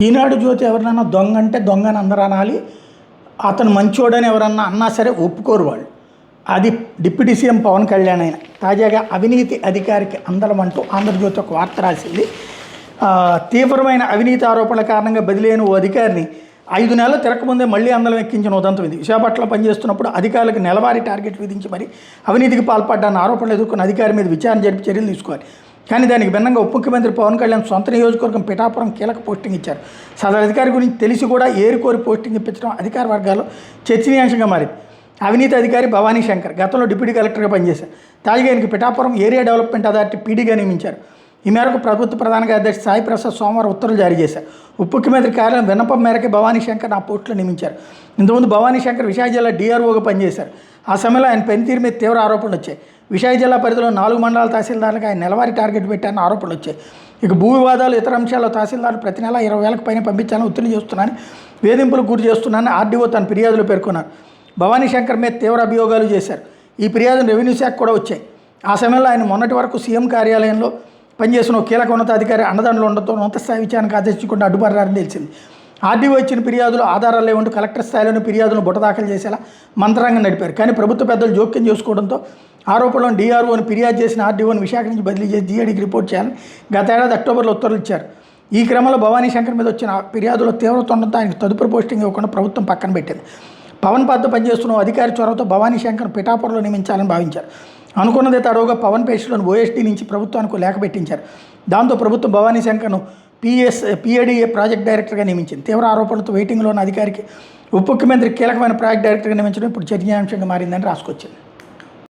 ఈనాడు జ్యోతి ఎవరినన్నా దొంగ అంటే దొంగ అని అందరూ అనాలి. అతను మంచోడని ఎవరన్నా అన్నా సరే ఒప్పుకోరు వాళ్ళు. అది డిప్యూటీ సీఎం పవన్ కళ్యాణ్ అయిన తాజాగా అవినీతి అధికారికి అందలం అంటూ ఆంధ్రజ్యోతి ఒక వార్త రాసింది. తీవ్రమైన అవినీతి ఆరోపణల కారణంగా బదిలీ అయిన ఓ అధికారిని 5 నెలలు తిరగకముందే మళ్ళీ అందలం ఎక్కించిన ఉదంతం ఇది. విశాఖపట్నంలో పనిచేస్తున్నప్పుడు అధికారులకు నెలవారీ టార్గెట్ విధించి మరి అవినీతికి పాల్పడ్డాన్న ఆరోపణలు ఎదుర్కొన్న అధికారి మీద విచారణ జరిపి చర్యలు తీసుకోవాలి. కానీ దానికి భిన్నంగా ఉప ముఖ్యమంత్రి పవన్ కళ్యాణ్ సొంత నియోజకవర్గం పిఠాపురం కీలక పోస్టింగ్ ఇచ్చారు. సదరు అధికారి గురించి తెలిసి కూడా ఏరుకోరి పోస్టింగ్ ఇప్పించడం అధికార వర్గాల్లో చర్చనీయాంశంగా మారింది. అవినీతి అధికారి భవానీ శంకర్ గతంలో డిప్యూటీ కలెక్టర్గా పనిచేశారు. తాజాగా ఆయనకి పిఠాపురం ఏరియా డెవలప్మెంట్ అథారిటీ పీడీగా నియమించారు. ఈ మేరకు ప్రభుత్వ ప్రధాన కార్యదర్శి సాయి ప్రసాద్ సోమవారం ఉత్తర్వులు జారీ చేశారు. ఉప ముఖ్యమంత్రి కార్యాలయం విన్నపం మేరకు భవానీ శంకర్ ఆ పోస్టులో నియమించారు. ఇంతకుముందు భవానీ శంకర్ విశాఖ జిల్లా డీఆర్ఓగా పనిచేశారు. ఆ సమయంలో ఆయన పనితీరు మీద తీవ్ర ఆరోపణలు వచ్చాయి. విశాఖ జిల్లా పరిధిలో 4 మండలాల తహసీల్దార్లకు ఆయన నెలవారీ టార్గెట్ పెట్టారని ఆరోపణలు వచ్చాయి. ఇక భూ వివాదాలు ఇతర అంశాల్లో తహసీల్దార్లు ప్రతి నెల 20,000కు పైన పంపించాలని ఒత్తిడి చేస్తున్నానని, వేధింపులకు గురి చేస్తున్నానని ఆర్డీఓ తన ఫిర్యాదులో పేర్కొన్నారు. భవానీ శంకర్ మీద తీవ్ర అభియోగాలు చేశారు. ఈ ఫిర్యాదును రెవెన్యూ శాఖ కూడా వచ్చాయి. ఆ సమయంలో ఆయన మొన్నటి వరకు సీఎం కార్యాలయంలో పనిచేసిన ఒక కీలక ఉన్నతాధికారి అండదండలు ఉండడంతో ఉన్నత స్థాయి విచారణకు ఆదేశించకుండా అడ్డుపడ్డారని తెలిసింది. ఆర్డీఓ ఇచ్చిన ఫిర్యాదులు ఆధారాలు లేవంటూ కలెక్టర్ స్థాయిలోని ఫిర్యాదులను బుట్ట దాఖలు చేసేలా మంత్రాంగం నడిపారు. కానీ ప్రభుత్వ పెద్దలు జోక్యం చేసుకోవడంతో ఆరోపణలను డీఆర్ఓని ఫిర్యాదు చేసిన ఆర్డీఓని విశాఖ నుంచి బదిలీ చేసి జీఐడీకి రిపోర్ట్ చేయాలని గత ఏడాది అక్టోబర్లో ఉత్తర్వులు ఇచ్చారు. ఈ క్రమంలో భవానీ శంకర్ మీద వచ్చిన ఫిర్యాదులో తీవ్రత ఉండడంతో ఆయనకు తదుపరి పోస్టింగ్ ఇవ్వకుండా ప్రభుత్వం పక్కన పెట్టింది. పవన్ పాత్ర పనిచేస్తున్న అధికారి చొరవతో భవానీ శంకర్ పిఠాపురంలో నియమించాలని భావించారు. అనుకున్నదే తడవుగా పవన్ పేషలోని ఓఎస్డీ నుంచి ప్రభుత్వానికి లేఖ పెట్టించారు. దాంతో ప్రభుత్వం భవానీ శంకర్ను పిఏడిఏ ప్రాజెక్ట్ డైరెక్టర్గా నియమించింది. తీవ్ర ఆరోపణలతో వెయిటింగ్లో ఉన్న అధికారికి ఉప ముఖ్యమంత్రి కీలకమైన ప్రాజెక్ట్ డైరెక్టర్గా నియమించడం ఇప్పుడు చర్చనీయాంశంగా మారిందని రాసుకొచ్చింది.